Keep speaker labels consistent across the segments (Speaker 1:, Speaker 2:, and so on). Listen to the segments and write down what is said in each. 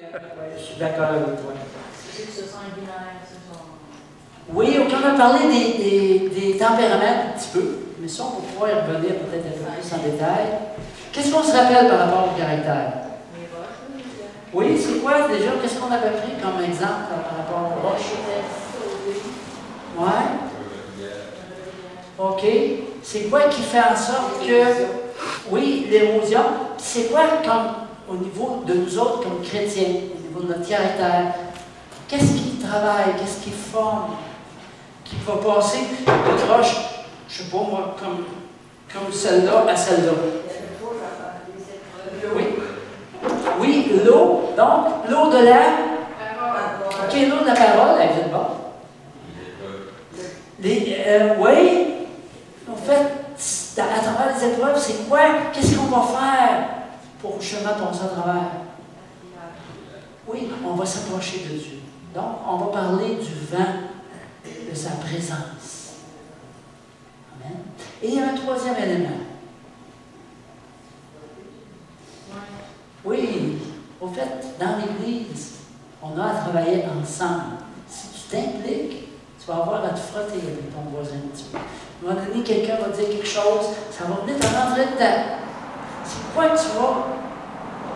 Speaker 1: Ouais, je suis d'accord avec toi.
Speaker 2: C'est que ce sanguinaire, ce sont...
Speaker 1: Oui, on a parlé des tempéraments un petit peu, mais ça, on va pouvoir y revenir peut-être un peu plus en détail. Qu'est-ce qu'on se rappelle par rapport au caractère?
Speaker 2: Les roches,
Speaker 1: Oui, c'est quoi déjà? Qu'est-ce qu'on avait pris comme exemple par rapport aux roches? Ouais. OK. C'est quoi qui fait en sorte que... Oui, l'érosion. C'est quoi comme au niveau de nous autres comme chrétiens, au niveau de notre caractère? Qu'est-ce qui travaille? Qu'est-ce qui forme? Qui va passer d'une roche, je ne sais pas moi, comme celle-là à celle-là? Oui. Oui, l'eau. Donc, l'eau de la... OK, l'eau de la parole, elle vient de bas. Oui. En fait, à travers les épreuves, c'est quoi? Qu'est-ce qu'on va faire pour justement passer à travers? Oui, on va s'approcher de Dieu. Donc, on va parler du vent, de sa présence. Amen. Et il y a un troisième élément. Oui, au fait, dans l'Église, on a à travailler ensemble. Si tu t'impliques, tu vas avoir à te frotter avec ton voisin un petit peu. À un moment donné, quelqu'un va dire quelque chose, ça va venir te rentrer dedans. C'est quoi que tu vas...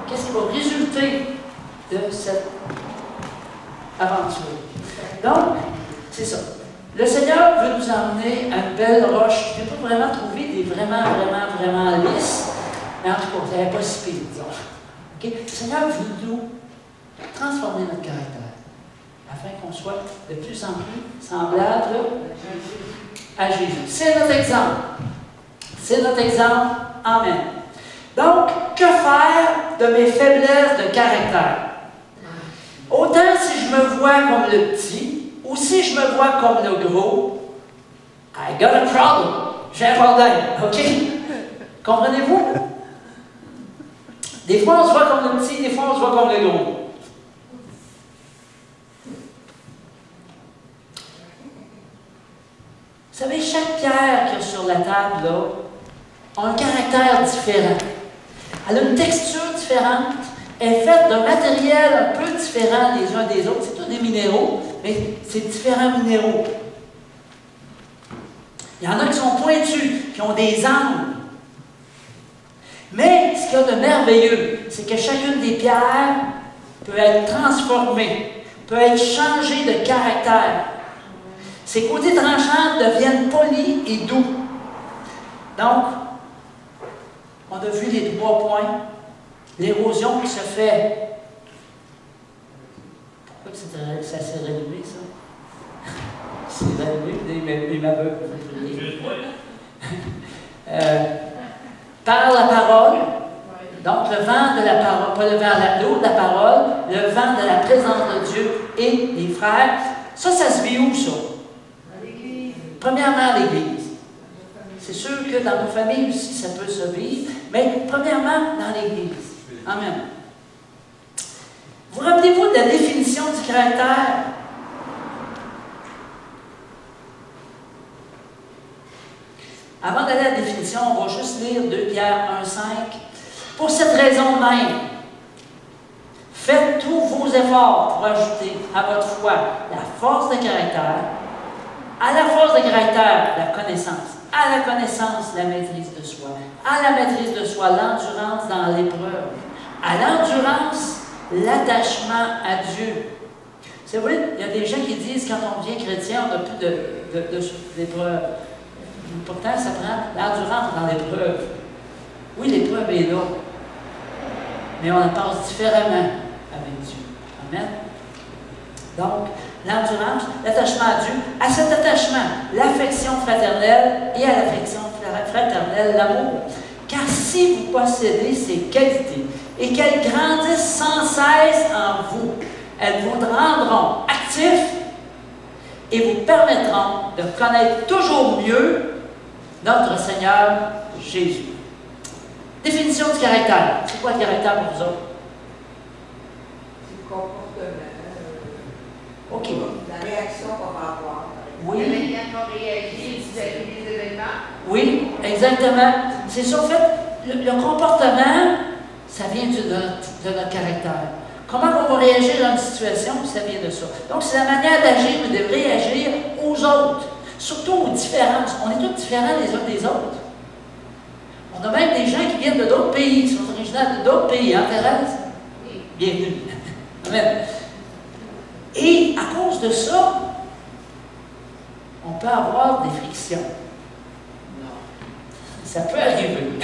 Speaker 1: Qu'est-ce qui va résulter de cette aventure? Donc, c'est ça. Le Seigneur veut nous emmener à une belle roche. Je n'ai pas vraiment trouvé des vraiment lisses, mais en tout cas, ça n'est pas si pire, disons. Okay? Le Seigneur veut nous transformer notre caractère, afin qu'on soit de plus en plus semblable à Jésus. C'est notre exemple. C'est notre exemple. Amen. Donc, que faire de mes faiblesses de caractère? Autant si je me vois comme le petit, ou si je me vois comme le gros, I got a problem. J'ai un problème. OK? Comprenez-vous? Des fois, on se voit comme le petit, des fois, on se voit comme le gros. Vous savez, chaque pierre qu'il y a sur la table, là, a un caractère différent. Elle a une texture différente. Elle est faite d'un matériel un peu différent les uns des autres. C'est tous des minéraux, mais c'est différents minéraux. Il y en a qui sont pointus, qui ont des angles. Mais ce qu'il y a de merveilleux, c'est que chacune des pierres peut être transformée, peut être changée de caractère. Ses côtés tranchants deviennent polis et doux. Donc, on a vu les 3 points. L'érosion qui se fait. Pourquoi ça s'est rallumé, ça? C'est rallumé, il m'aveugle. Par la parole, donc le vent de la parole, pas le vent, l'eau de la parole, le vent de la présence de Dieu et des frères. Ça se vit où, ça?
Speaker 2: À l'Église.
Speaker 1: Premièrement, à l'Église. C'est sûr que dans nos familles aussi, ça peut se vivre, mais premièrement, dans l'Église. Amen. Vous rappelez-vous de la définition du caractère? Avant d'aller à la définition, on va juste lire 2 Pierre 1,5. Pour cette raison même, faites tous vos efforts pour ajouter à votre foi la force de caractère, à la force de caractère, la connaissance, à la connaissance, la maîtrise de soi, à la maîtrise de soi, l'endurance dans l'épreuve, à l'endurance, l'attachement à Dieu. C'est vrai, il y a des gens qui disent quand on devient chrétien, on n'a plus d'épreuve. Pourtant, ça prend l'endurance dans l'épreuve. Oui, l'épreuve est là, mais on la passe différemment avec Dieu. Amen. Donc, l'endurance, l'attachement à Dieu, à cet attachement, l'affection fraternelle et à l'affection fraternelle, l'amour. Car si vous possédez ces qualités et qu'elles grandissent sans cesse en vous, elles vous rendront actifs et vous permettront de connaître toujours mieux notre Seigneur Jésus. Définition du caractère. C'est quoi le caractère pour vous autres?
Speaker 3: C'est le comportement.
Speaker 1: OK.
Speaker 3: La réaction qu'on va avoir.
Speaker 1: Oui.
Speaker 2: La manière qu'on réagit vis-à-vis des événements.
Speaker 1: Oui, exactement. C'est ça, en fait, le comportement, ça vient de notre caractère. Comment on va réagir dans une situation, ça vient de ça. Donc, c'est la manière d'agir ou de réagir aux autres, surtout aux différences. On est tous différents les uns des autres. On a même des gens qui viennent de d'autres pays, qui sont originaires de d'autres pays, hein, Thérèse? Bienvenue. Amen. Et à cause de ça, on peut avoir des frictions. Ça peut arriver.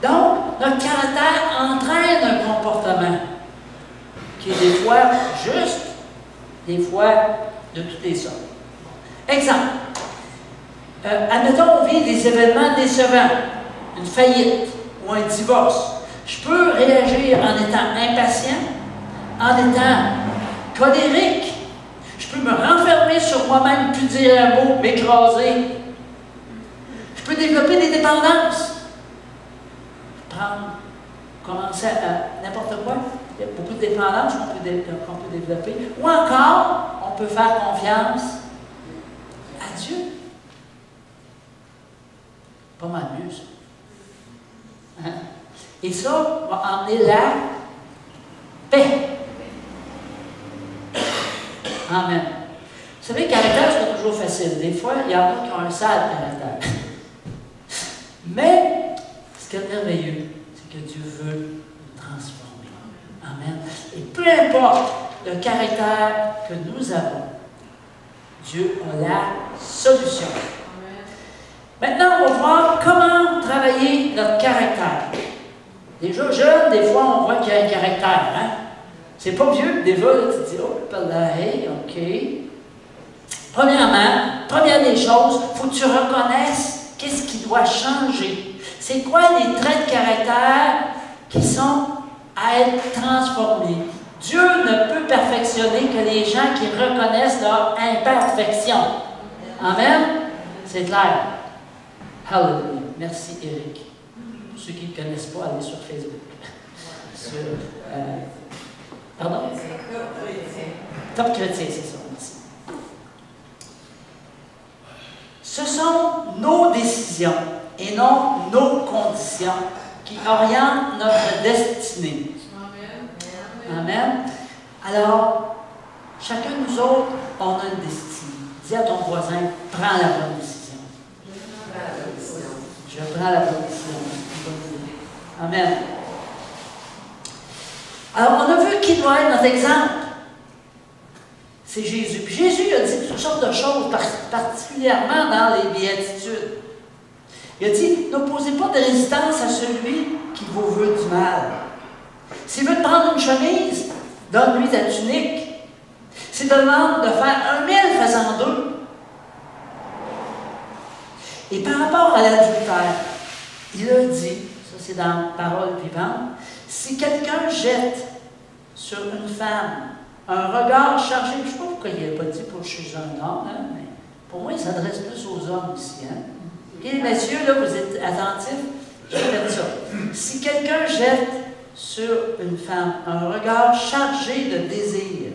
Speaker 1: Donc, notre caractère entraîne un comportement qui est des fois juste, des fois de toutes les sortes. Exemple. Admettons, on vit des événements décevants, une faillite ou un divorce. Je peux réagir en étant impatient, en étant colérique. Je peux me renfermer sur moi-même, plus dire un mot, m'écraser. Je peux développer des dépendances. Commencer à n'importe quoi. Il y a beaucoup de dépendances qu'on peut développer. Ou encore, on peut faire confiance à Dieu. Pas mal mieux, ça. Hein? Et ça va emmener la paix. Amen. Vous savez, le caractère, c'est pas toujours facile. Des fois, il y en a qui ont un sale caractère. Mais, ce qui est merveilleux, c'est que Dieu veut nous transformer. Amen. Et peu importe le caractère que nous avons, Dieu a la solution. Maintenant, on va voir comment travailler notre caractère. Déjà jeune, des fois, on voit qu'il y a un caractère. Hein? C'est pas vieux, des fois, là, tu te dis, oh, là, hey, OK. Premièrement, première des choses, il faut que tu reconnaisses qu'est-ce qui doit changer. C'est quoi les traits de caractère qui sont à être transformés? Dieu ne peut perfectionner que les gens qui reconnaissent leur imperfection. Amen? C'est clair. Hallelujah. Merci, Eric. Pour ceux qui ne connaissent pas, allez sur Facebook. Pardon? Top chrétien, c'est ça. Merci. Ce sont nos décisions et non nos conditions qui orientent notre destinée. Amen. Alors, chacun de nous autres, on a une destinée. Dis à ton voisin, prends la bonne décision. Je prends la bonne décision. Amen. Alors, on a vu qui doit être notre exemple. C'est Jésus. Puis Jésus a dit toutes sortes de choses, particulièrement dans les béatitudes. Il a dit, n'opposez pas de résistance à celui qui vous veut du mal. S'il veut te prendre une chemise, donne-lui ta tunique. S'il te demande de faire 1000, fais-en 2. Et par rapport à l'adultère, il a dit, ça c'est dans Parole vivante, si quelqu'un jette sur une femme un regard chargé, je ne sais pas pourquoi il n'a pas dit pour chez un homme, hein, mais pour moi il s'adresse plus aux hommes ici. Hein. Et messieurs, là, vous êtes attentifs, je vais ça. Si quelqu'un jette sur une femme un regard chargé de désir,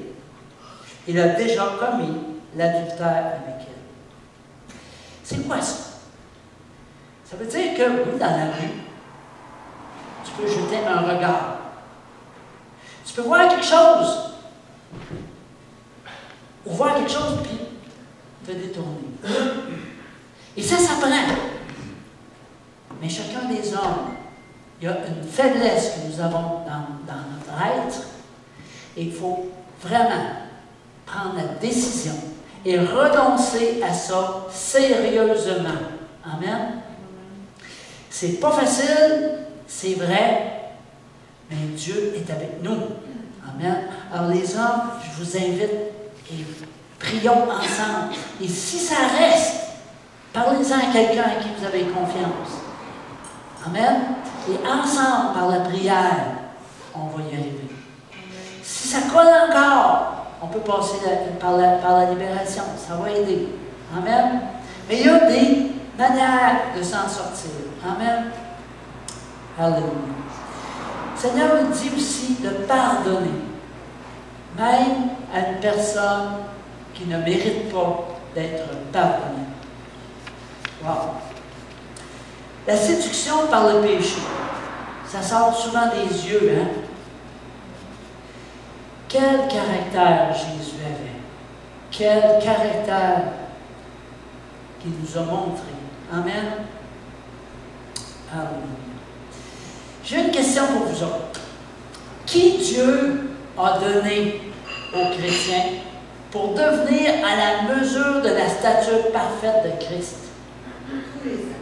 Speaker 1: il a déjà commis l'adultère avec elle. C'est quoi ça? Ça veut dire que, oui, dans la rue, tu peux jeter un regard. Tu peux voir quelque chose, ou voir quelque chose, puis te détourner. Et ça s'apprend. Mais chacun des hommes, il y a une faiblesse que nous avons dans notre être, et il faut vraiment prendre la décision et renoncer à ça sérieusement. Amen. C'est pas facile, c'est vrai, mais Dieu est avec nous. Amen. Alors les hommes, je vous invite et prions ensemble. Et si ça reste, parlez-en à quelqu'un à qui vous avez confiance. Amen. Et ensemble, par la prière, on va y arriver. Si ça colle encore, on peut passer par la libération. Ça va aider. Amen. Mais il y a des manière de s'en sortir. Amen. Alléluia. Le Seigneur nous dit aussi de pardonner, même à une personne qui ne mérite pas d'être pardonnée. Wow. La séduction par le péché, ça sort souvent des yeux, hein? Quel caractère Jésus avait. Quel caractère qu'il nous a montré. Amen. Alléluia. J'ai une question pour vous autres. Qui Dieu a donné aux chrétiens pour devenir à la mesure de la stature parfaite de Christ?
Speaker 3: Tous les ans.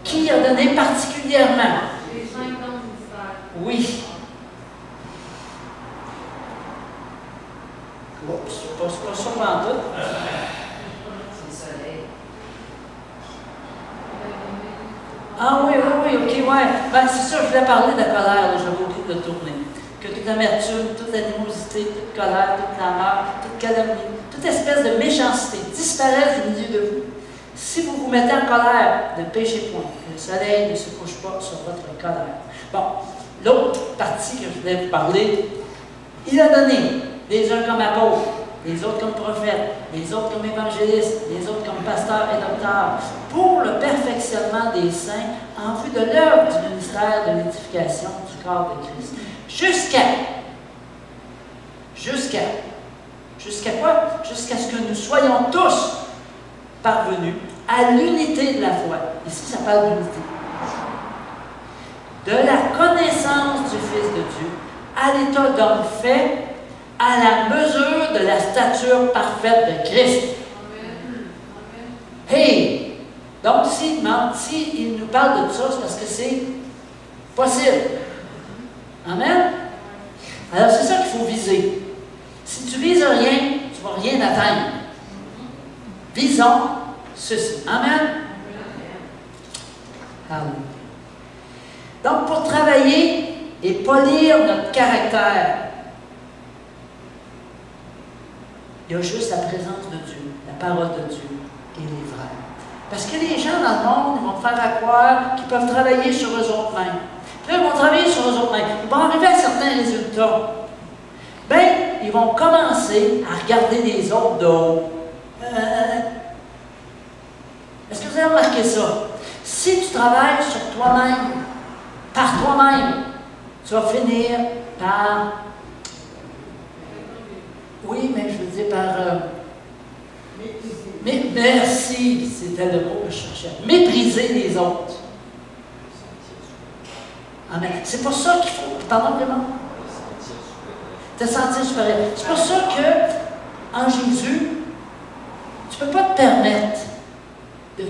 Speaker 1: Qui a donné particulièrement?
Speaker 2: Les 5 dons ministères.
Speaker 1: Oui. Oups, pas ça pantoute.
Speaker 2: C'est le soleil.
Speaker 1: Ah oui, ok, ouais. Ben, c'est ça, je voulais parler de la colère, là, j'avais oublié de tourner. Que toute amertume, toute animosité, toute colère, toute clameur, toute calomnie, toute espèce de méchanceté disparaisse du milieu de vous. Si vous vous mettez en colère, ne péchez point, que le soleil ne se couche pas sur votre colère. Bon, l'autre partie que je voulais vous parler, il a donné les uns comme apôtres, les autres comme prophètes, les autres comme évangélistes, les autres comme pasteurs et docteurs, pour le perfectionnement des saints en vue de l'œuvre du ministère de l'édification du corps de Christ. Jusqu'à quoi? Jusqu'à ce que nous soyons tous parvenus à l'unité de la foi. Ici, ça parle d'unité. De la connaissance du Fils de Dieu, à l'état d'homme fait, à la mesure de la stature parfaite de Christ. Hey! Donc, s'il nous parle de tout ça, c'est parce que c'est possible. Amen? Alors, c'est ça qu'il faut viser. Si tu vises rien, tu ne vas rien atteindre. Visons ceci. Amen? Amen. Donc, pour travailler et polir notre caractère, il y a juste la présence de Dieu, la parole de Dieu et les vrais. Parce que les gens dans le monde, ils vont te faire croire qu'ils peuvent travailler sur eux autres mêmes. Puis là, ils vont travailler sur eux autres mêmes. Ils vont arriver à certains résultats. Bien, ils vont commencer à regarder les autres de haut. Est-ce que vous avez remarqué ça? Si tu travailles sur toi-même, par toi-même, tu vas finir par... Oui, mais je veux dire par... Mais merci, c'était le mot que je cherchais. Mépriser les autres. Amen. C'est pour ça qu'il faut... Pardon, vraiment? Te sentir supérieur. C'est pour ça que, en Jésus, tu ne peux pas te permettre de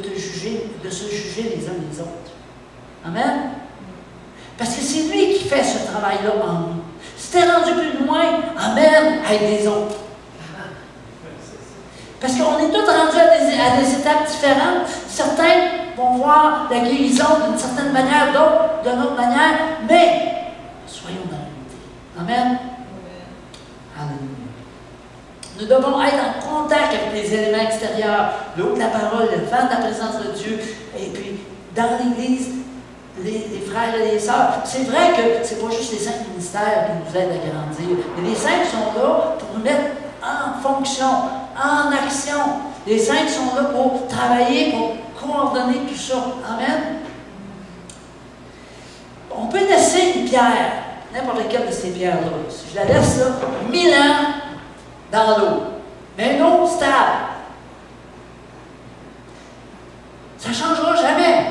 Speaker 1: se juger les uns les autres. Amen? Parce que c'est lui qui fait ce travail-là en nous. Si tu es rendu plus loin, amen, aide les autres. Parce qu'on est tous rendus à des étapes différentes. Certains vont voir la guérison d'une certaine manière, d'autres d'une autre manière, mais soyons dans l'unité. Amen? Alléluia. Nous devons être en contact avec les éléments extérieurs, l'eau de la parole, le vent de la présence de Dieu, et puis dans l'Église, les frères et les sœurs. C'est vrai que ce n'est pas juste les cinq ministères qui nous aident à grandir, mais les cinq sont là pour nous mettre en fonction, en action. Les cinq sont là pour travailler, pour coordonner tout ça. Amen. On peut laisser une pierre, n'importe laquelle de ces pierres-là. Si je la laisse là, 1000 ans dans l'eau, mais une eau stable, ça ne changera jamais.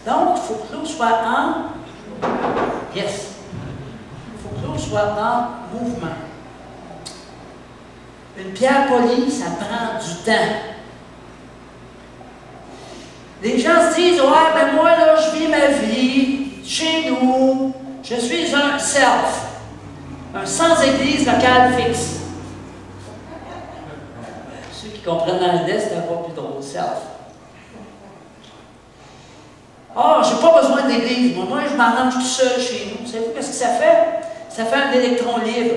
Speaker 1: Donc, il faut que l'eau soit en... Yes. Il faut que l'eau soit en mouvement. Une pierre polie, ça prend du temps. Les gens se disent, ouais, ben moi, là, je vis ma vie chez nous. Je suis un self. Un sans-église locale fixe. Ceux qui comprennent l'anglais, c'est encore plus drôle, self. Ah, je n'ai pas besoin d'église. Moi, je m'arrange tout seul chez nous. Savez-vous qu'est-ce que ça fait? Ça fait un électron libre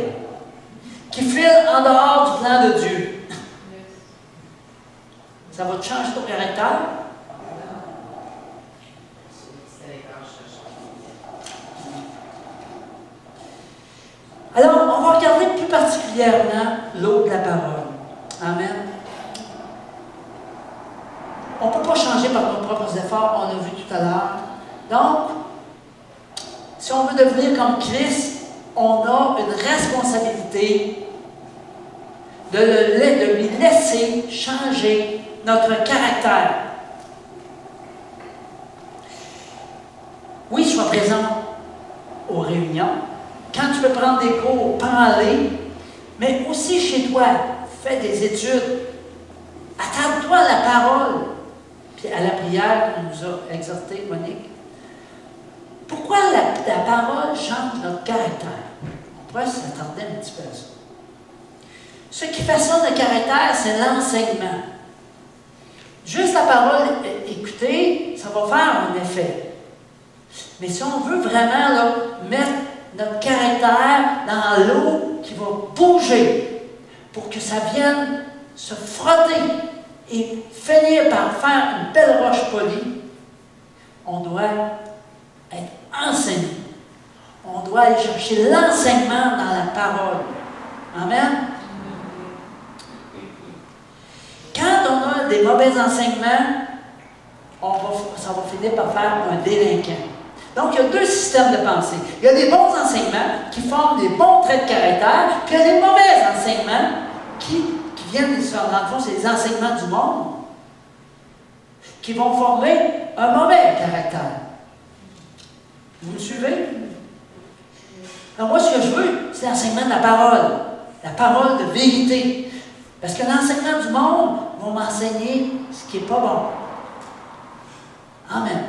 Speaker 1: qui file en dehors du plan de Dieu. Ça va te changer ton caractère? Alors, on va regarder plus particulièrement l'eau de la parole. Amen. On ne peut pas changer par nos propres efforts, on l'a vu tout à l'heure. Donc, si on veut devenir comme Christ, on a une responsabilité de lui laisser changer notre caractère. Oui, sois présent aux réunions. Quand tu veux prendre des cours, prends-les. Mais aussi chez toi, fais des études. Attarde-toi à la parole. Puis à la prière qu'on nous a exhorté, Monique. Pourquoi la parole change notre caractère? On pourrait s'attarder un petit peu à ça. Ce qui façonne le caractère, c'est l'enseignement. Juste la parole écoutée, ça va faire un effet. Mais si on veut vraiment là, mettre notre caractère dans l'eau qui va bouger pour que ça vienne se frotter et finir par faire une belle roche polie, on doit être enseigné. On doit aller chercher l'enseignement dans la parole. Amen? Quand on a des mauvais enseignements, ça va finir par faire un délinquant. Donc, il y a deux systèmes de pensée. Il y a des bons enseignements qui forment des bons traits de caractère, puis il y a des mauvais enseignements qui viennent, dans le fond, c'est les enseignements du monde, qui vont former un mauvais caractère. Vous me suivez? Alors moi, ce que je veux, c'est l'enseignement de la parole de vérité. Parce que l'enseignement du monde va m'enseigner ce qui n'est pas bon. Amen.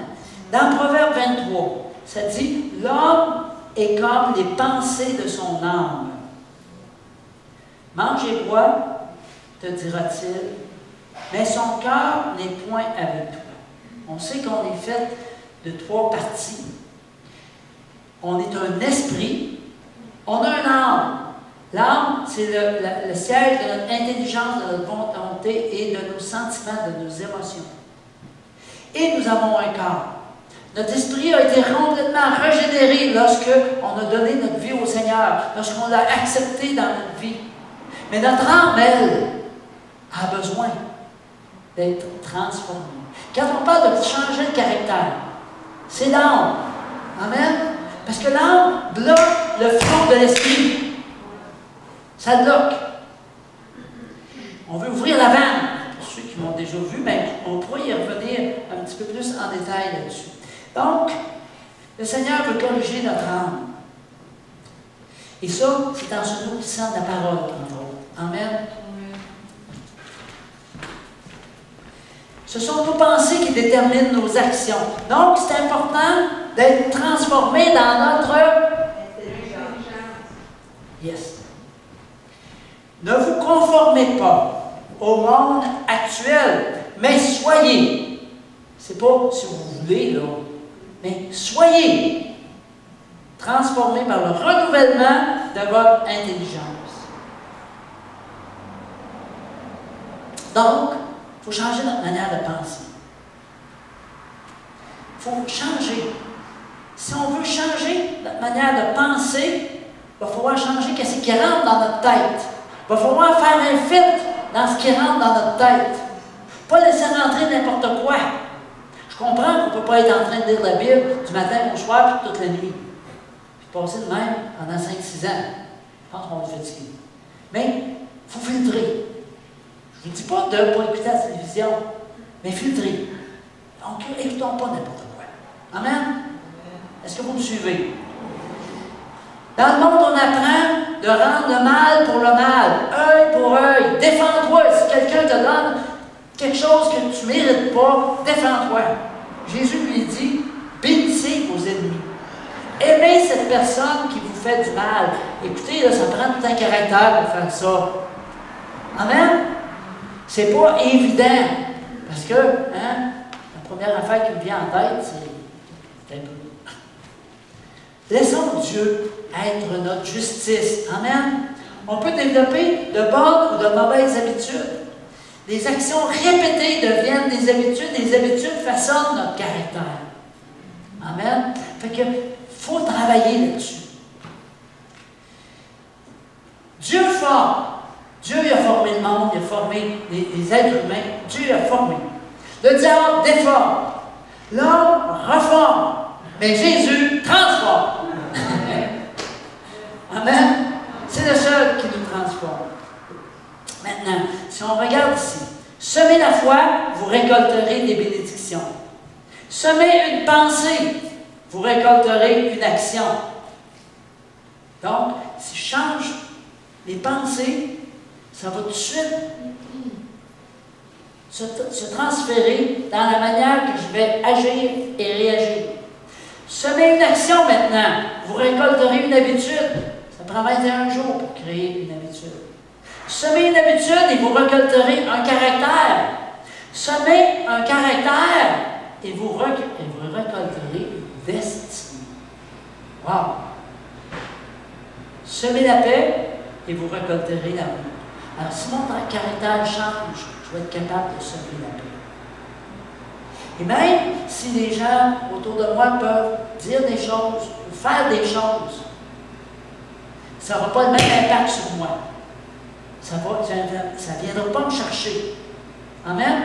Speaker 1: Dans Proverbe 23, ça dit « L'homme est comme les pensées de son âme. Mange et bois, te dira-t-il, mais son cœur n'est point avec toi. » On sait qu'on est fait de trois parties. On est un esprit, on a un âme. L'âme, c'est le siège de notre intelligence, de notre volonté et de nos sentiments, de nos émotions. Et nous avons un corps. Notre esprit a été complètement régénéré lorsqu'on a donné notre vie au Seigneur, lorsqu'on l'a accepté dans notre vie. Mais notre âme, elle, a besoin d'être transformée. Quand on parle de changer de caractère, c'est l'âme. Amen? Parce que l'âme bloque le flot de l'esprit. Ça bloque. On veut ouvrir la vanne. Pour ceux qui m'ont déjà vu, mais on pourrait y revenir un petit peu plus en détail là-dessus. Donc, le Seigneur veut corriger notre âme. Et ça, c'est en se nourrissant de la parole, entre autres. Amen. Ce sont nos pensées qui déterminent nos actions. Donc, c'est important d'être transformé dans notre intelligence. Yes. Ne vous conformez pas au monde actuel, mais soyez. C'est pas si vous voulez, là, mais soyez transformés par le renouvellement de votre intelligence. Donc, il faut changer notre manière de penser. Il faut changer. Si on veut changer notre manière de penser, il va falloir changer ce qui rentre dans notre tête. Il va falloir faire un filtre dans ce qui rentre dans notre tête. Pas laisser rentrer n'importe quoi. Je comprends qu'on ne peut pas être en train de lire la Bible du matin au soir puis toute la nuit. Puis passer de même pendant 5-6 ans. Je pense qu'on va être fatigué. Mais il faut filtrer. Je ne vous dis pas de ne pas écouter la télévision, mais filtrer. Donc, écoutons pas n'importe quoi. Amen? Est-ce que vous me suivez? Dans le monde, on apprend de rendre le mal pour le mal, œil pour œil. Défends-toi. Si quelqu'un te donne quelque chose que tu ne mérites pas, défends-toi. Jésus lui dit, bénissez vos ennemis. Aimez cette personne qui vous fait du mal. Écoutez, là, ça prend tout un caractère pour faire ça. Amen? C'est pas évident. Parce que, la première affaire qui me vient en tête, c'est un peu. Laissons Dieu être notre justice. Amen? On peut développer de bonnes ou de mauvaises habitudes. Les actions répétées deviennent des habitudes. Les habitudes façonnent notre caractère. Amen? Fait que faut travailler là-dessus. Dieu forme. Dieu a formé le monde, il a formé les êtres humains. Dieu a formé. Le diable déforme. L'homme reforme. Mais Jésus transforme. Amen. C'est le seul qui nous transforme. Maintenant, si on regarde ici, semez la foi, vous récolterez des bénédictions. Semez une pensée, vous récolterez une action. Donc, si je change les pensées, ça va tout de suite se transférer dans la manière que je vais agir et réagir. Semez une action maintenant, vous récolterez une habitude. Ça prend 21 jours pour créer une habitude. Semez une habitude et vous récolterez un caractère. Semez un caractère et vous récolterez une destinée. Wow! Semez la paix et vous récolterez l'amour. Alors, si mon caractère change, je vais être capable de semer la paix. Et même si les gens autour de moi peuvent dire des choses ou faire des choses, ça n'aura pas le même impact sur moi. Ça ne viendra pas me chercher. Amen?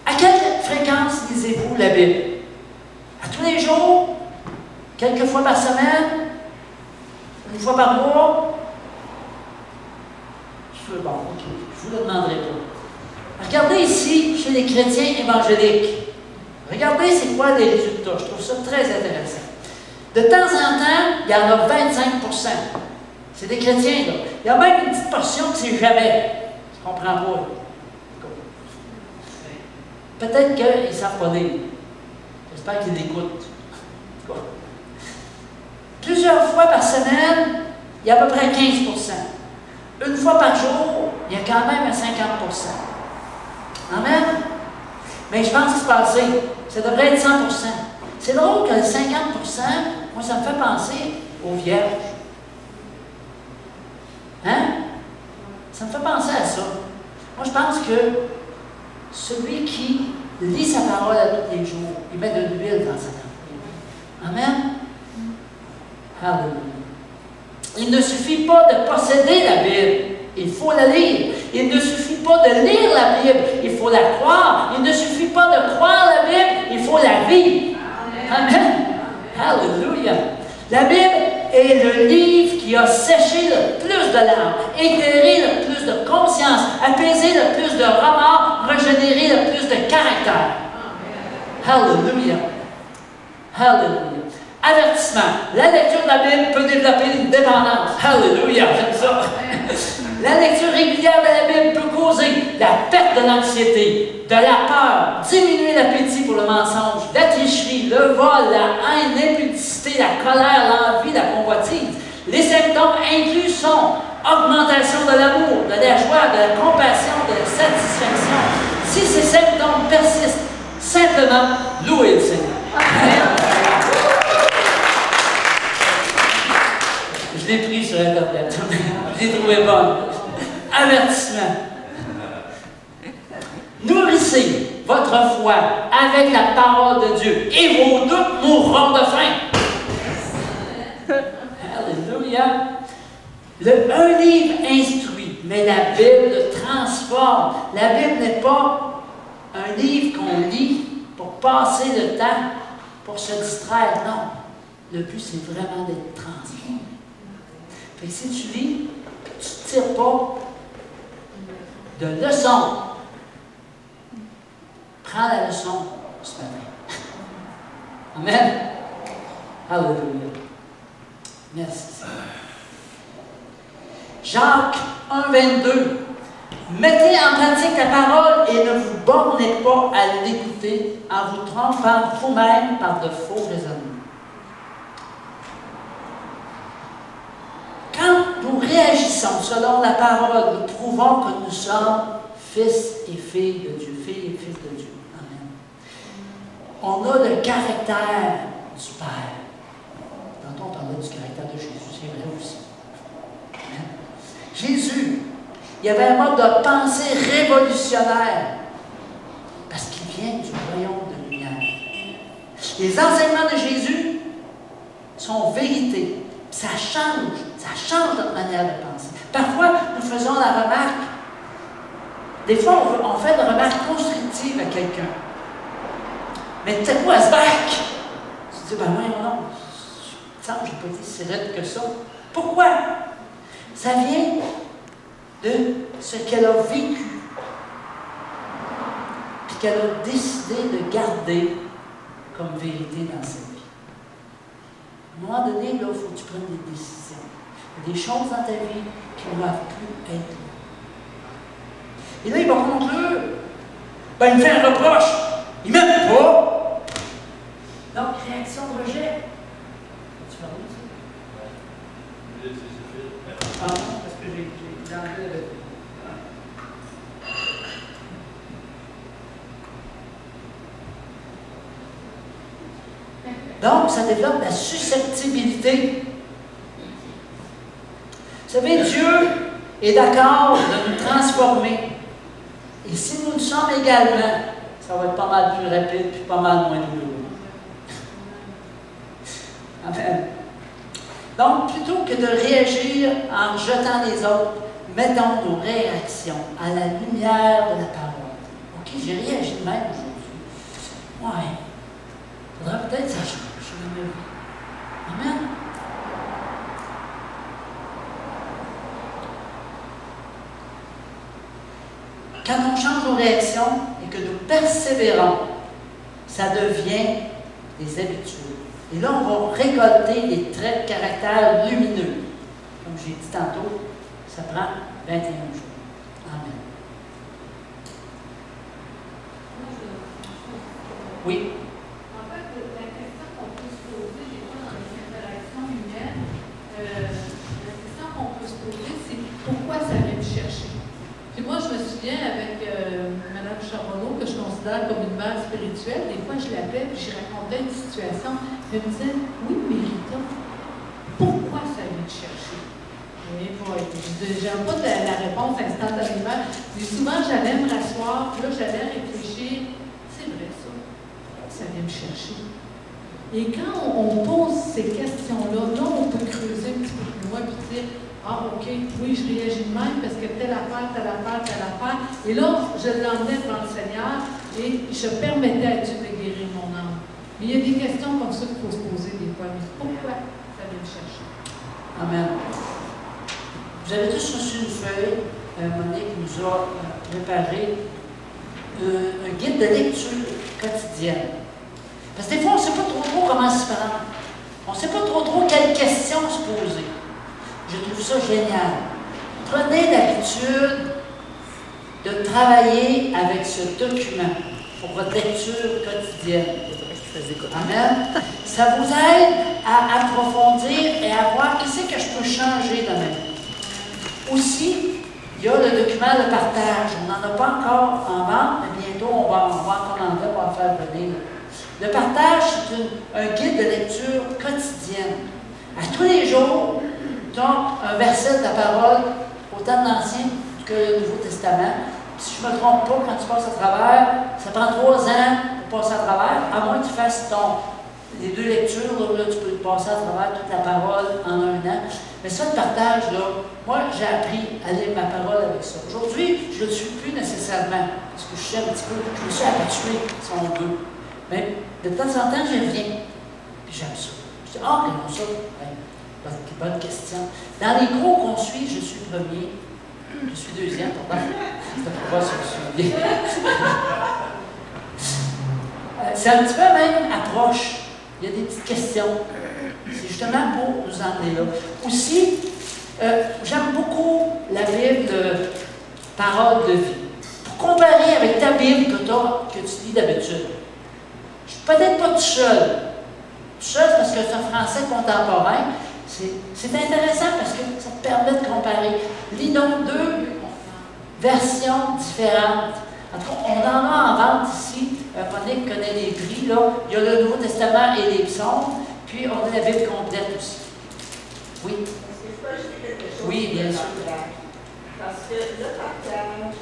Speaker 1: À quelle fréquence lisez-vous la Bible? À tous les jours? Quelques fois par semaine? Une fois par mois? Bon, ok, je ne vous le demanderai pas. Regardez ici, chez les chrétiens évangéliques. Regardez c'est quoi les résultats. Je trouve ça très intéressant. De temps en temps, il y en a 25%. C'est des chrétiens, là. Il y a même une petite portion que c'est jamais. Je ne comprends pas. Peut-être qu'ils ne savent pas lire. J'espère qu'ils l'écoutent. Plusieurs fois par semaine, il y a à peu près 15%. Une fois par jour, il y a quand même un 50%. Amen? Mais je pense que c'est passé. Ça devrait être 100%. C'est drôle que le 50%, moi, ça me fait penser aux vierges. Hein? Ça me fait penser à ça. Moi, je pense que celui qui lit sa parole à tous les jours, il met de l'huile dans sa lampe. Amen? Alléluia. Il ne suffit pas de posséder la Bible, il faut la lire. Il ne suffit pas de lire la Bible, il faut la croire. Il ne suffit pas de croire la Bible, il faut la vivre. Amen. Alléluia. La Bible est le livre qui a séché le plus de larmes, éclairé le plus de conscience, apaisé le plus de remords, régénéré le plus de caractère. Alléluia. Alléluia. Avertissement. La lecture de la Bible peut développer une dépendance. Alléluia, j'aime ça. La lecture régulière de la Bible peut causer la perte de l'anxiété, de la peur, diminuer l'appétit pour le mensonge, la tricherie, le vol, la haine, l'impudicité, la colère, l'envie, la convoitise. Les symptômes inclus sont augmentation de l'amour, de la joie, de la compassion, de la satisfaction. Si ces symptômes persistent, simplement louez le Seigneur. Amen. Je l'ai pris sur Internet. Je l'ai trouvé bonne. Avertissement. Nourrissez votre foi avec la parole de Dieu et vos doutes mourront de faim. Alléluia. Un livre instruit, mais la Bible le transforme. La Bible n'est pas un livre qu'on lit pour passer le temps, pour se distraire. Non. Le but, c'est vraiment d'être transformé. Et si tu lis, tu ne tires pas de leçon, prends la leçon ce matin. Amen. Alléluia. Merci. Jacques 1,22. Mettez en pratique la parole et ne vous bornez pas à l'écouter en vous trompant vous-même par de faux raisonnements. Quand nous réagissons selon la parole, nous prouvons que nous sommes fils et filles de Dieu, filles et fils de Dieu. Amen. On a le caractère du Père. Tantôt, on parlait du caractère de Jésus, c'est vrai aussi. Amen. Jésus, il y avait un mode de pensée révolutionnaire parce qu'il vient du royaume de lumière. Les enseignements de Jésus sont vérité. Ça change notre manière de penser. Parfois, nous faisons la remarque, des fois, on fait une remarque constructive à quelqu'un. Mais tu sais quoi, Zach? Tu dis, ben oui, non, ça, je n'ai pas été si raide que ça. Pourquoi? Ça vient de ce qu'elle a vécu, puis qu'elle a décidé de garder comme vérité dans sa vie. À un moment donné, là, il faut que tu prennes des décisions. Il y a des choses dans ta vie qui ne doivent plus être là. Et là, il va conclure. Ben, il me fait un reproche. Il ne m'aime pas. Donc, réaction de rejet. Tu parles de ça? Ah non, parce que j'ai enlevé le... Donc, ça développe la susceptibilité. Vous savez, Dieu est d'accord de nous transformer. Et si nous le sommes également, ça va être pas mal plus rapide et pas mal moins douloureux. Amen. Donc, plutôt que de réagir en jetant les autres, mettons nos réactions à la lumière de la parole. OK, j'ai réagi de même aujourd'hui. Ouais. Il faudra peut-être que ça change dans ma vie. Amen. Quand on change nos réactions et que nous persévérons, ça devient des habitudes. Et là, on va récolter des traits de caractère lumineux. Comme j'ai dit tantôt, ça prend 21 jours. Amen. Oui.
Speaker 4: En fait, la question qu'on peut se poser des fois dans les interactions humaines, la question qu'on peut se poser, c'est pourquoi ça vient me chercher? Puis moi, je me souviens avec Mme Charbonneau, que je considère comme une mère spirituelle, des fois je l'appelais et je racontais une situation. Elle me disait, oui, Mérita, pourquoi ça vient te chercher? Et je n'ai pas la réponse instantanément. Mais souvent, j'allais me rasseoir, puis là, j'allais réfléchir. C'est vrai ça vient me chercher. Et quand on pose ces questions-là, là, on peut creuser un petit peu plus loin et dire, ah, OK, oui, je réagis de même parce que telle affaire, telle affaire, telle affaire. Et là, je l'emmenais devant le Seigneur et je permettais à Dieu de guérir mon âme. Mais il y a des questions comme ça qu'il faut se poser des fois. Mais pourquoi ça vient me chercher?
Speaker 1: Amen. Vous avez tous reçu une feuille. Monique nous a préparé un guide de lecture quotidienne. Parce que des fois, on ne sait pas trop comment se prendre. On ne sait pas trop quelles questions se poser. Je trouve ça génial. Prenez l'habitude de travailler avec ce document pour votre lecture quotidienne. Amen. Ça vous aide à approfondir et à voir qu'est-ce que je peux changer dans ma vie. Aussi, il y a le document de partage. On n'en a pas encore en vente, mais bientôt on va encore en vendre, on va en faire venir. Le partage, c'est un guide de lecture quotidienne. À tous les jours, donc, un verset de la parole, autant de l'Ancien que le Nouveau Testament. Si je ne me trompe pas, quand tu passes à travers, ça prend 3 ans pour passer à travers, à moins que tu fasses les 2 lectures, là, tu peux passer à travers toute la parole en 1 an. Mais ça, le partage, là, moi, j'ai appris à lire ma parole avec ça. Aujourd'hui, je ne le suis plus nécessairement, parce que je sais un petit peu, je me suis habitué, si on veut. Mais de temps en temps, je reviens, puis j'aime ça. Je dis, ah, non, ça, bonne question. Dans les cours qu'on suit, je suis premier, je suis deuxième, pardon. Je ne peux pas se souvenir. C'est un petit peu la même approche. Il y a des petites questions. C'est justement pour nous emmener là. Aussi, j'aime beaucoup la Bible de Parole de vie. Pour comparer avec ta Bible que tu lis d'habitude. Je suis peut-être pas tout seul. Tout seul parce que c'est un français contemporain. C'est intéressant parce que ça te permet de comparer. Lis donc 2 versions différentes. En tout cas, on en a en vente ici. Monique connaît les prix. Là. Il y a le Nouveau Testament et les psaumes. Puis on a la Bible complète aussi. Oui.
Speaker 3: Est-ce que je peux ajouter quelque chose?
Speaker 1: Oui, bien sûr.
Speaker 3: Parce que le partage,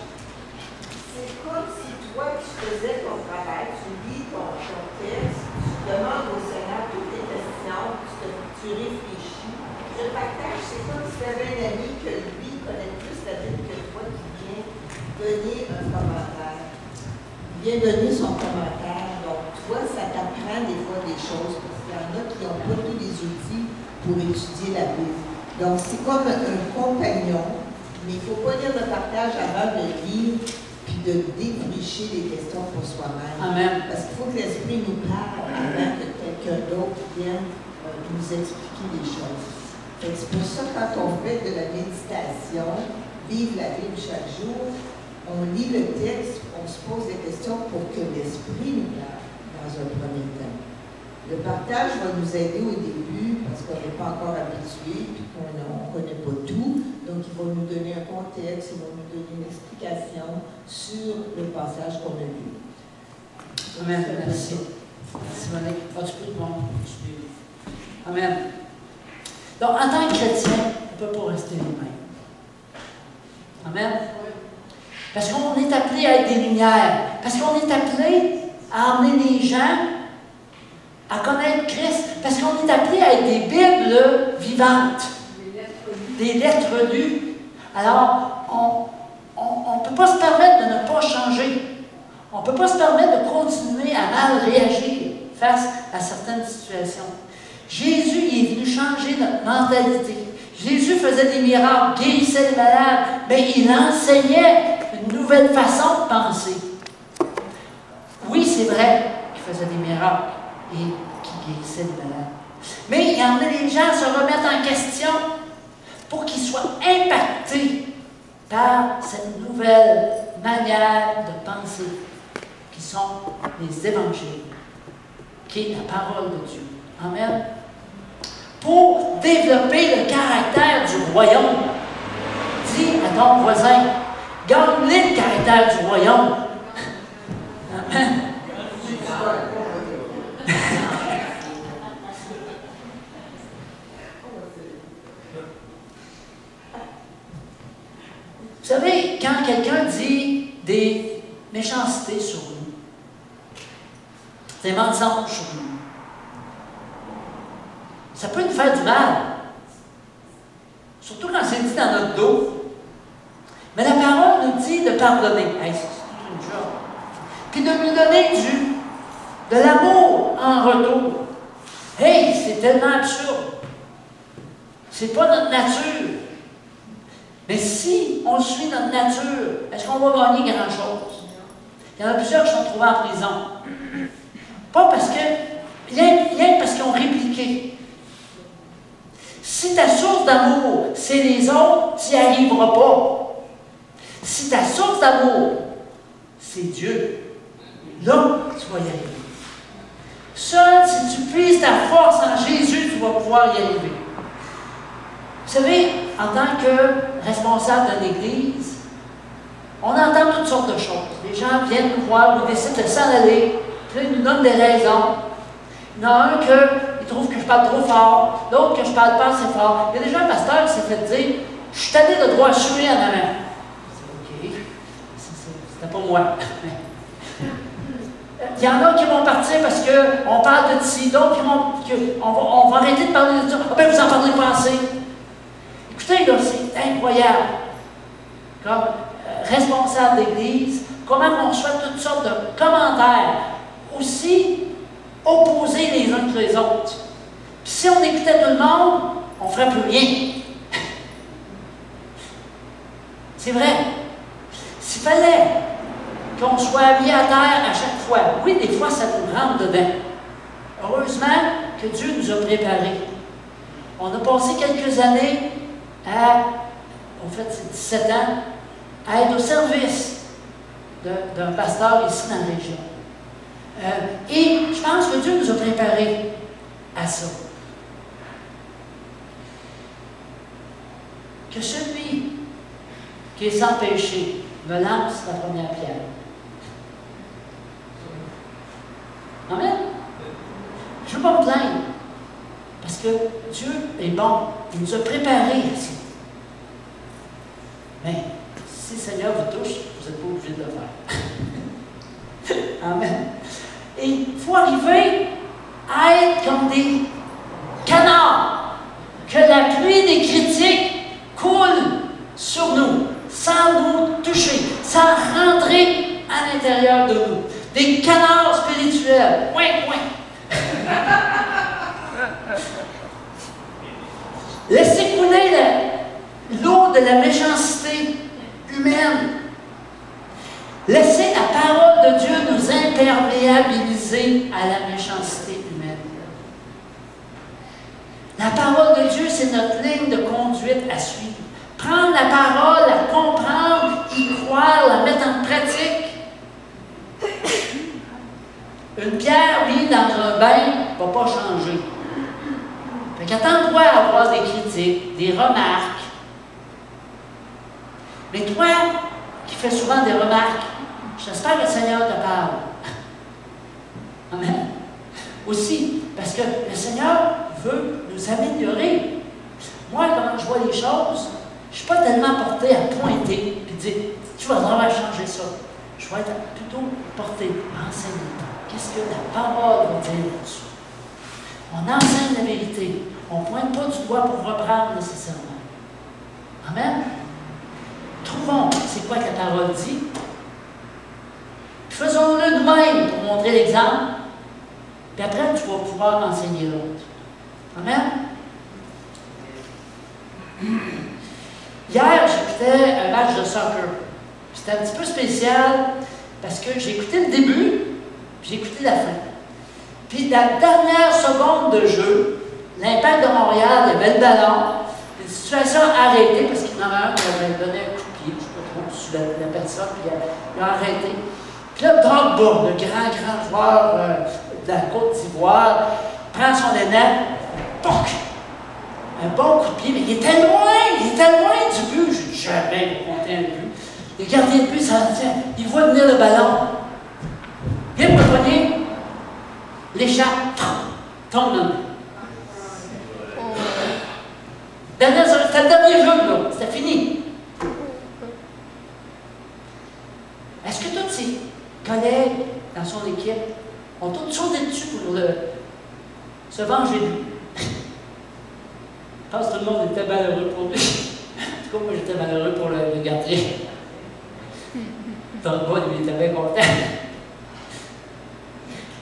Speaker 3: c'est comme si toi, tu faisais ton travail, tu lis ton texte, tu demandes au Seigneur toutes les questions, tu réfléchis. Le partage, c'est comme si tu avais un ami que lui connaît plus la Bible que toi qui vient donner un commentaire. Il vient donner son commentaire. Donc, toi, ça t'apprend des fois des choses. Parce que qu'il y en a qui n'ont pas tous les outils pour étudier la Bible. Donc, c'est comme un compagnon, mais il ne faut pas lire le partage avant de lire puis de défricher les questions pour soi-même.
Speaker 1: Amen.
Speaker 3: Parce qu'il faut que l'Esprit nous parle avant que quelqu'un d'autre vienne nous expliquer les choses. C'est pour ça, quand on fait de la méditation, vivre la Bible chaque jour, on lit le texte, on se pose des questions pour que l'Esprit nous parle dans un premier temps. Le partage va nous aider au début parce qu'on n'est pas encore habitué et qu'on ne connaît pas tout. Donc, il va nous donner un contexte, il va nous donner une explication sur le passage qu'on a lu.
Speaker 1: Amen. Merci. Merci, Monique. Ah, tu peux bon. Amen. Donc, en tant que chrétien, on ne peut pas rester les mêmes. Amen. Parce qu'on est appelé à être des lumières. Parce qu'on est appelé à emmener les gens à connaître Christ. Parce qu'on est appelé à être des Bibles vivantes. Des lettres lues. Alors, on ne peut pas se permettre de ne pas changer. On ne peut pas se permettre de continuer à mal réagir face à certaines situations. Jésus est venu changer notre mentalité. Jésus faisait des miracles, guérissait les malades, mais il enseignait une nouvelle façon de penser. Oui, c'est vrai qu'il faisait des miracles et qu'il guérissait les malades. Mais il emmenait les gens à se remettre en question pour qu'ils soient impactés par cette nouvelle manière de penser qui sont les évangiles, qui est la parole de Dieu. Amen. Pour développer le caractère du royaume. Dis à ton voisin, gagne-le le caractère du royaume. Amen. Vous savez, quand quelqu'un dit des méchancetés sur nous, des mensonges sur nous, ça peut nous faire du mal. Surtout quand c'est dit dans notre dos. Mais la parole nous dit de pardonner. Hey, c'est une chose. Puis de lui donner de l'amour en retour. Hey, c'est tellement absurde. C'est pas notre nature. Mais si on suit notre nature, est-ce qu'on va gagner grand-chose? Il y en a plusieurs qui sont trouvés en prison. Pas parce que, rien parce qu'ils ont répliqué. Si ta source d'amour, c'est les autres, tu n'y arriveras pas. Si ta source d'amour, c'est Dieu, là, tu vas y arriver. Seul, si tu puises ta force en Jésus, tu vas pouvoir y arriver. Vous savez, en tant que responsable d'une église, on entend toutes sortes de choses. Les gens viennent nous voir, nous décident de s'en aller, puis là, ils nous donnent des raisons. Il y en a un qui trouve que je parle trop fort, l'autre que je parle pas assez fort. Il y a déjà un pasteur qui s'est fait dire « Je suis allé de droit suer en avant. » C'est OK. C'était pas moi. Il y en a qui vont partir parce qu'on parle de ci, d'autres on va arrêter de parler de ça. Ah ben, vous en parlez pas assez. Écoutez, là, c'est incroyable. Comme responsable d'église, comment on reçoit toutes sortes de commentaires, aussi opposés les uns que les autres. Puis si on écoutait tout le monde, on ne ferait plus rien. C'est vrai. S'il fallait qu'on soit mis à terre à chaque fois, oui, des fois, ça nous rentre dedans. Heureusement que Dieu nous a préparés. On a passé quelques années en fait, c'est 17 ans, à être au service d'un pasteur ici dans la région. Et je pense que Dieu nous a préparés à ça. Que celui qui est sans péché me lance la première pierre. Amen. Je ne veux pas me plaindre, parce que Dieu est bon. Il nous a préparés à ça. Mais si le Seigneur vous touche, vous n'êtes pas obligé de le faire. Amen. Et il faut arriver à être comme des canards, que la pluie des critiques coule sur nous, sans nous toucher, sans rentrer à l'intérieur de nous. Des canards spirituels. Ouin, ouin. Laissez couler l'eau de la méchanceté humaine. Laissez la parole de Dieu nous imperméabiliser à la méchanceté humaine. La parole de Dieu, c'est notre ligne de conduite à suivre. Prendre la parole, la comprendre, y croire, la mettre en pratique. Une pierre mise dans un bain ne va pas changer. Fait qu'attends-toi à avoir des critiques, des remarques. Mais toi, qui fais souvent des remarques, j'espère que le Seigneur te parle. Amen. Aussi, parce que le Seigneur veut nous améliorer. Moi, quand je vois les choses, je ne suis pas tellement porté à pointer et dire, tu vas vraiment changer ça. Je vais être plutôt porté à enseigner. Qu'est-ce que la parole va dire là-dessus? On enseigne la vérité. On ne pointe pas du doigt pour reprendre nécessairement. Amen. Trouvons c'est quoi que la parole dit. Faisons-le nous-mêmes pour montrer l'exemple. Puis après, tu vas pouvoir enseigner l'autre. Amen. Hier, j'écoutais un match de soccer. C'était un petit peu spécial parce que j'ai écouté le début, puis j'ai écouté la fin. Puis la dernière seconde de jeu, l'Impact de Montréal, il y avait le ballon, une situation arrêtée parce qu'il y en avait un qui avait donné un coup de pied, je ne sais pas trop, sur la personne, puis il a arrêté. Puis là, Drogba, le grand joueur de la Côte d'Ivoire, prend son élan, POC! Un bon coup de pied, mais il était loin du but. Je n'ai jamais compté un but. Le gardien de but, ça tient, il voit venir le ballon. Vient pour le poignet, l'échappe, tombe dans le but. C'était le dernier jeu, là. C'était fini. Est-ce que tous ses collègues dans son équipe ont tous sauté dessus pour se venger de lui? Je pense que tout le monde était malheureux pour lui. En tout cas, moi, j'étais malheureux pour le gardien. Drogba, lui, il était bien content.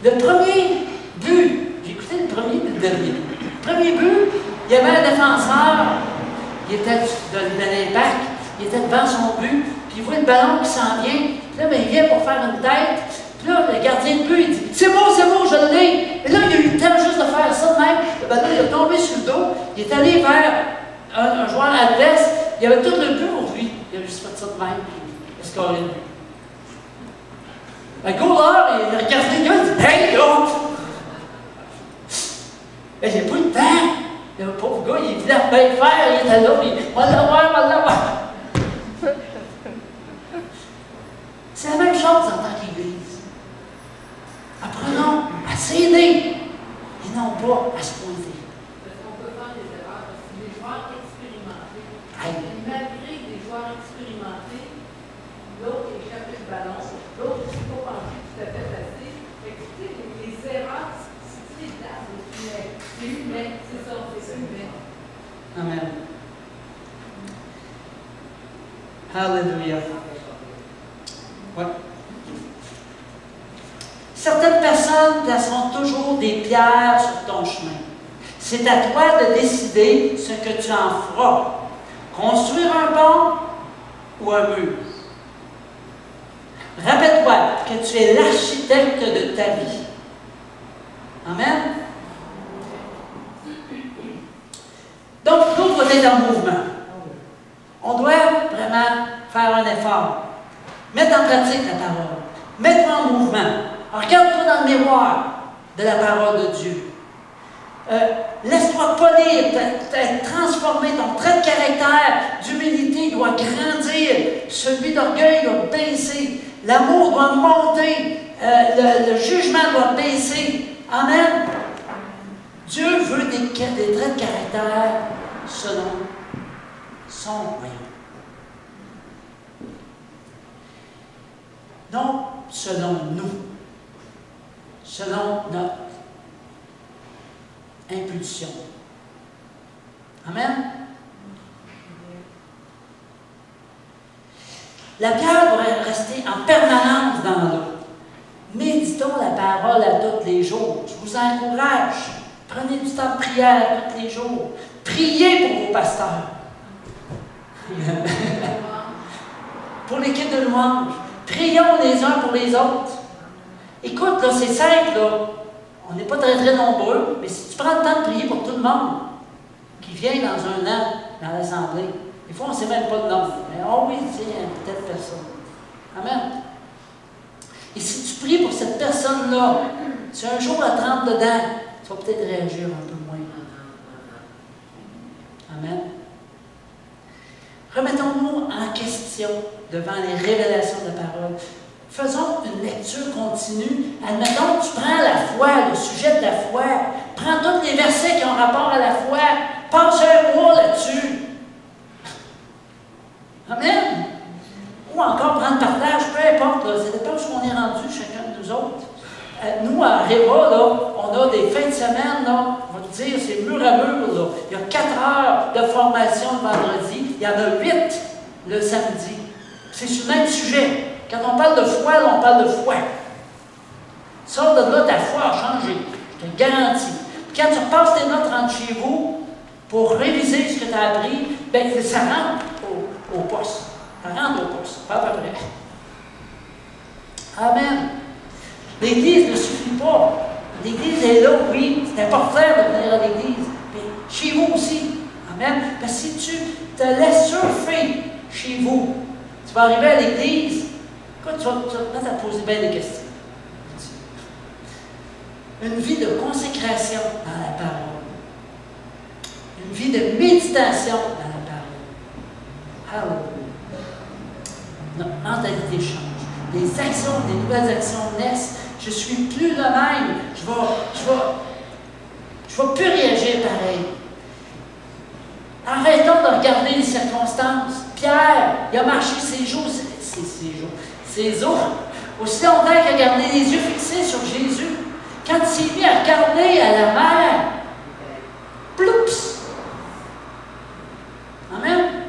Speaker 1: Le premier but, j'ai écouté le premier et le dernier. Le premier but, il y avait un défenseur, il était de l'Impact, il était devant son but, puis il voit le ballon qui s'en vient, puis là, ben, il vient pour faire une tête, puis là, le gardien de but, il dit « C'est bon, je l'ai! » Et là, il a eu le temps juste de faire ça de même, le ballon, il est tombé sur le dos, il est allé vers un joueur adverse, il avait tout le but pour lui, il a juste fait ça de même, puis il a scoré le but. Le goaler, il a regardé le gars, il dit « Hey, là! » Mais j'ai pas eu le temps! Le pauvre gars, il voulait bien faire, il était là, il dit « On va l'avoir! » C'est la même chose en tant qu'Église. Apprenons à s'aider et non pas à se pointer.
Speaker 4: Parce qu'on peut faire des erreurs, parce que des joueurs expérimentés,
Speaker 1: Aïe.
Speaker 4: malgré des joueurs expérimentés, l'autre a échappé le ballon, l'autre ne s'est pas penché tout à fait placé. Fait que, tu sais, les erreurs, c'est des places, c'est humain, c'est ça, c'est humain.
Speaker 1: Amen. Hallelujah. Ouais. Certaines personnes placeront toujours des pierres sur ton chemin. C'est à toi de décider ce que tu en feras. Construire un pont ou un mur. Rappelle-toi que tu es l'architecte de ta vie. Amen. Donc, nous, on est en mouvement. On doit vraiment faire un effort. Mettre en pratique la parole. Mettre en mouvement. Regarde-toi dans le miroir de la parole de Dieu. Laisse-toi polir, transformer. Ton trait de caractère d'humilité doit grandir. Celui d'orgueil doit baisser. L'amour doit monter. Le jugement doit baisser. Amen. Dieu veut des traits de caractère selon son royaume. Non selon nous, selon notre impulsion. Amen. La pierre doit rester en permanence dans l'eau. Méditons la parole à tous les jours. Je vous encourage. Prenez du temps de prière tous les jours. Priez pour vos pasteurs. Pour l'équipe de louange. Prions les uns pour les autres. Écoute, là, c'est simple, là. On n'est pas très, très nombreux, mais si tu prends le temps de prier pour tout le monde qui vient dans un an dans l'Assemblée, des fois, on ne sait même pas le nom. Mais oh oui, c'est telle personne. Amen. Et si tu pries pour cette personne-là, si un jour elle te rentre dedans, tu vas peut-être réagir un peu moins. Amen. Remettons-nous en question devant les révélations de la parole. Faisons une lecture continue. Admettons que tu prends la foi, le sujet de la foi. Prends tous les versets qui ont rapport à la foi. Passe un mois là-dessus. Amen. Ou encore prendre partage, peu importe. Là, ça dépend où on est rendu, chacun de nous autres. Nous, à Réva, là, on a des fins de semaine, là, on va te dire, c'est mur à mur. Là. Il y a 4 heures de formation le vendredi. Il y en a 8 le samedi. C'est sur le même sujet. Quand on parle de foi, là, on parle de foi. Sors de là, ta foi a changé. Je te garantis. Puis quand tu repasses tes notes, rentres chez vous pour réviser ce que tu as appris, bien, ça rentre au poste. Ça rentre au poste, pas à peu près. Amen. L'Église ne suffit pas. L'Église est là, oui. C'est important de venir à l'Église. Mais chez vous aussi. Amen. Parce que si tu te laisses surfer chez vous, tu vas arriver à l'Église, écoute, tu vas te mettre à te poser bien des questions. Une vie de consécration dans la parole. Une vie de méditation dans la parole. Hallelujah. Notre mentalité change. Des actions, des nouvelles actions naissent. Je suis plus le même. Je vais plus réagir pareil. Arrêtons de regarder les circonstances. Pierre, il a marché ses eaux, aussi longtemps qu'il a gardé les yeux fixés sur Jésus. Quand il s'est mis à regarder à la mer, ploups! Amen.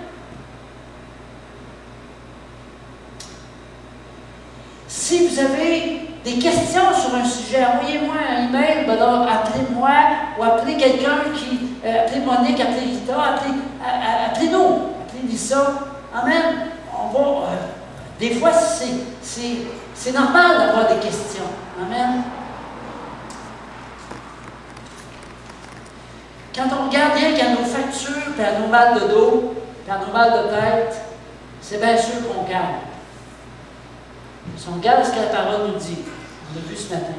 Speaker 1: Si vous avez des questions sur un sujet, envoyez-moi un email, appelez-moi ou appelez quelqu'un appelez Monique, appelez Rita, appelez-nous, appelez Lisa. Amen. On va, des fois, c'est normal d'avoir des questions. Amen. Quand on regarde rien qu'à nos factures, puis à nos mal de dos, puis à nos mal de tête, c'est bien sûr qu'on calme. Si on regarde ce que la parole nous dit, on l'a vu ce matin.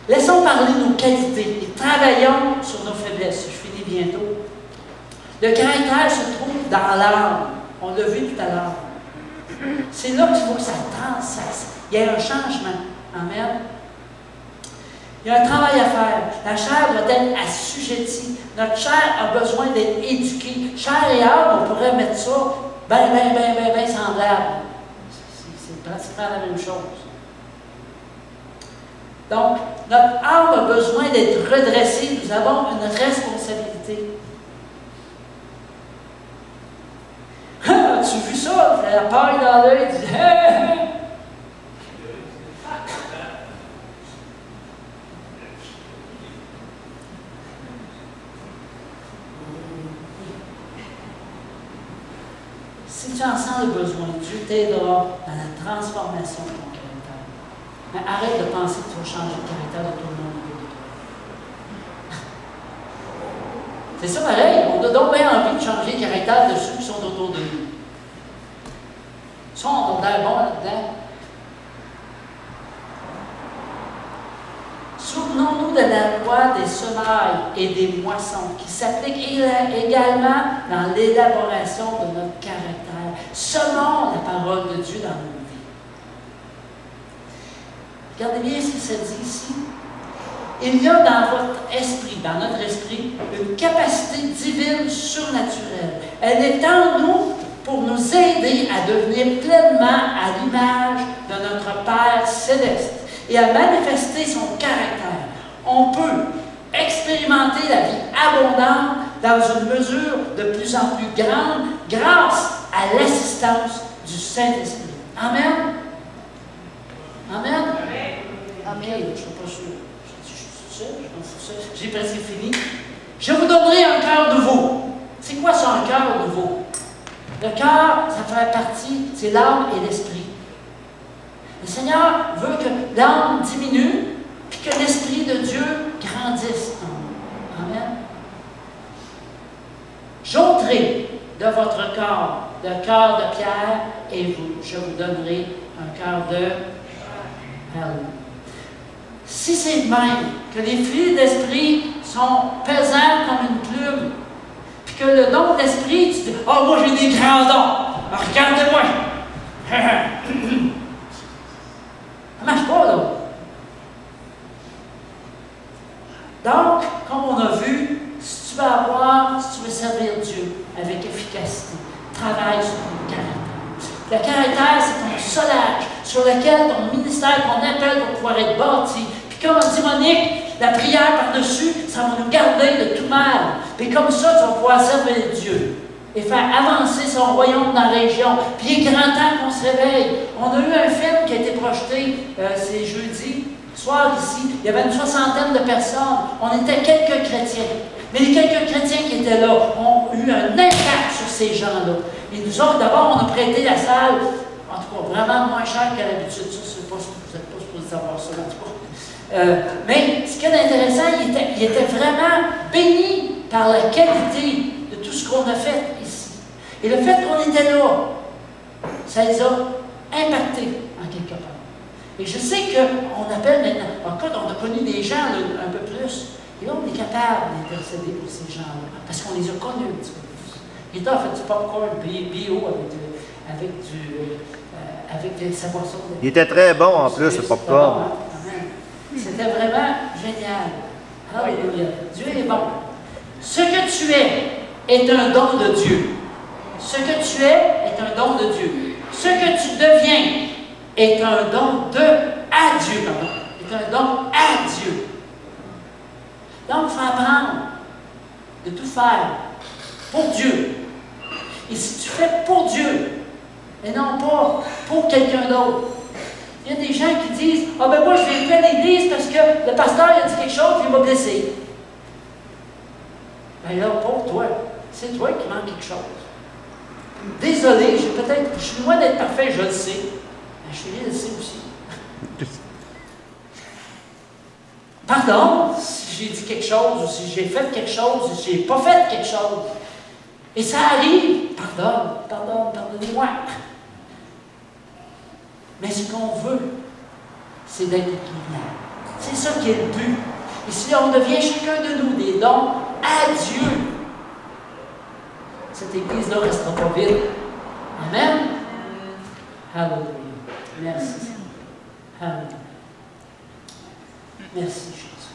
Speaker 1: Laissons parler nos qualités et travaillons sur nos faiblesses. Je finis bientôt. Le caractère se trouve dans l'âme. On l'a vu tout à l'heure. C'est là qu'il faut que ça transcende. Il y a un changement. Amen. Il y a un travail à faire. La chair doit être assujettie. Notre chair a besoin d'être éduquée. Chair et âme, on pourrait mettre ça bien semblable. C'est pratiquement la même chose. Donc, notre âme a besoin d'être redressée. Nous avons une responsabilité. As-tu vu ça? La paille dans l'œil, il dit hey! Si tu en sens le besoin, Dieu t'aidera dans la transformation de ton caractère. Mais arrête de penser que tu vas changer le caractère de tout le monde autour de toi. C'est ça pareil, on a donc bien envie de changer le caractère de ceux qui sont autour de nous. Ça, on a l'air bon là-dedans. Souvenons-nous de la loi des semailles et des moissons qui s'applique également dans l'élaboration de notre caractère. Semons la parole de Dieu dans nos vies. Regardez bien ce que ça dit ici. Il y a dans votre esprit, dans notre esprit, une capacité divine surnaturelle. Elle est en nous pour nous aider à devenir pleinement à l'image de notre Père céleste et à manifester son caractère. On peut expérimenter la vie abondante dans une mesure de plus en plus grande grâce à l'assistance du Saint-Esprit. Amen? Amen? Amen. Je ne suis pas sûr. j'ai presque fini. Je vous donnerai un cœur nouveau. C'est quoi ça, un cœur nouveau? Le cœur, ça fait partie, c'est l'âme et l'esprit. Le Seigneur veut que l'âme diminue, puis que l'Esprit de Dieu grandisse. Amen. J'ôterai de votre corps le cœur de pierre, et je vous donnerai un cœur de perle. Si c'est de même que les fils d'esprit sont pesants comme une plume, puis que le don de l'esprit, tu dis, oh, moi j'ai des grands dons, regardez-moi. Ça ne marche pas, là. Donc, comme on a vu, si tu veux servir Dieu avec efficacité, travaille sur ton caractère. Le caractère, c'est ton solage sur lequel ton ministère, ton appel va pouvoir être bâti. Puis comme on dit Monique, la prière par-dessus, ça va nous garder de tout mal. Puis comme ça, tu vas pouvoir servir Dieu et faire avancer son royaume dans la région. Puis il est grand temps qu'on se réveille. On a eu un film qui a été projeté, c'est jeudi soir ici. Il y avait une 60aine de personnes. On était quelques chrétiens. Mais les quelques chrétiens qui étaient là ont eu un impact sur ces gens-là. Et nous autres, d'abord, on a prêté la salle, en tout cas, vraiment moins cher qu'à l'habitude. Ça, vous n'êtes pas supposé savoir ça, en tout cas. Mais ce qui est intéressant, il était vraiment béni par la qualité de tout ce qu'on a fait ici. Et le fait qu'on était là, ça les a impactés en quelque part. Et je sais qu'on appelle maintenant, en cas, on a connu des gens là, un peu plus, et là, on est capable d'intercéder pour ces gens-là, parce qu'on les a connus un petit peu plus. Et là, on fait du popcorn bio avec des savoirs.
Speaker 5: Il était très bon en plus, le popcorn.
Speaker 1: C'était vraiment génial. Alléluia. Dieu est bon. Ce que tu es est un don de Dieu. Ce que tu es est un don de Dieu. Ce que tu deviens est un don à Dieu. Est un don à Dieu. Donc, il faut apprendre de tout faire pour Dieu. Et si tu fais pour Dieu, et non pas pour quelqu'un d'autre. Il y a des gens qui disent, ah ben moi je vais plus à l'église parce que le pasteur il a dit quelque chose et il m'a blessé. Ben là, pour toi, c'est toi qui manque quelque chose. Désolé, je suis loin d'être parfait, je le sais. Mais je suis blessé aussi. Pardon si j'ai dit quelque chose, ou si j'ai fait quelque chose, ou si j'ai pas fait quelque chose. Et ça arrive. Pardonnez-moi. Mais ce qu'on veut, c'est d'être équilibré. C'est ça qui est le but. Et si on devient chacun de nous des dons à Dieu, cette Église-là ne restera pas vide. Amen. Alléluia. Merci. Alléluia. Merci, Jésus.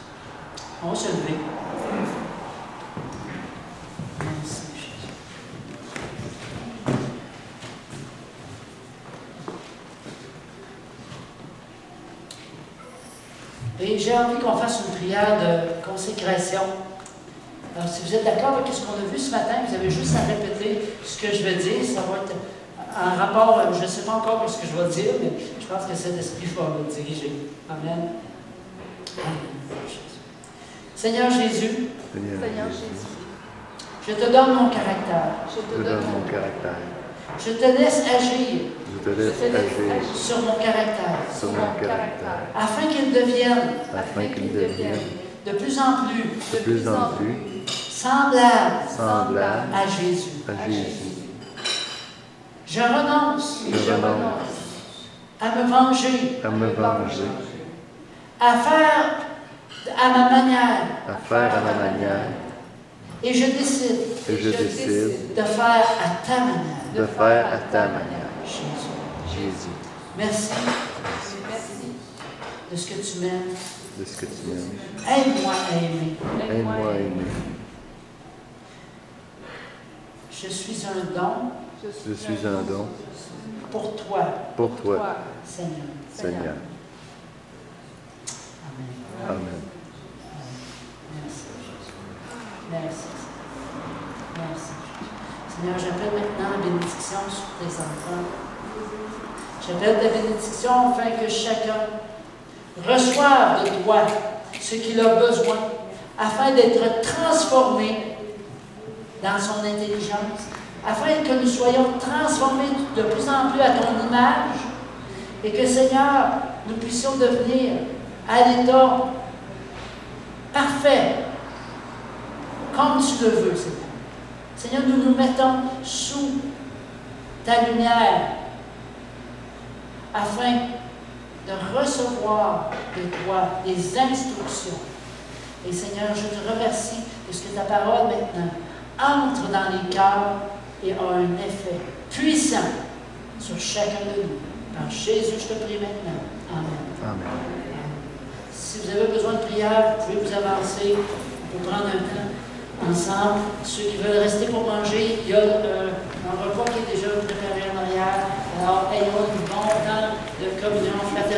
Speaker 1: On va se lever. Merci, Jésus. Et j'ai envie qu'on fasse une prière de consécration. Alors, si vous êtes d'accord avec ce qu'on a vu ce matin, vous avez juste à répéter ce que je vais dire. Ça va être en rapport, je ne sais pas encore ce que je vais dire, mais je pense que cet esprit va me diriger. Amen. Seigneur Jésus, je te donne mon caractère. Je te laisse agir sur mon caractère, afin qu'il devienne de plus en plus semblable à Jésus. Je renonce à me venger, à faire à ma manière, et je décide de faire à ta manière. Jésus. Merci de ce que tu m'aimes. Aide-moi à aimer. Je suis un don. Pour toi. Seigneur. Amen. Merci. Seigneur, j'appelle maintenant la bénédiction sur tes enfants. J'appelle ta bénédiction afin que chacun reçoive de toi ce qu'il a besoin, afin d'être transformé dans son intelligence, afin que nous soyons transformés de plus en plus à ton image, et que, Seigneur, nous puissions devenir à l'état parfait, comme tu le veux, Seigneur. Seigneur, nous nous mettons sous ta lumière, afin de recevoir de toi des instructions. Et Seigneur, je te remercie parce que ta parole maintenant entre dans les cœurs et a un effet puissant sur chacun de nous. Par Jésus, je te prie maintenant. Amen.
Speaker 5: Amen.
Speaker 1: Si vous avez besoin de prière, vous pouvez vous avancer. On peut prendre un temps ensemble. Ceux qui veulent rester pour manger, il y a un repas qui est déjà préparé en arrière. Alors, ayons une bonne temps de communion fraternelle.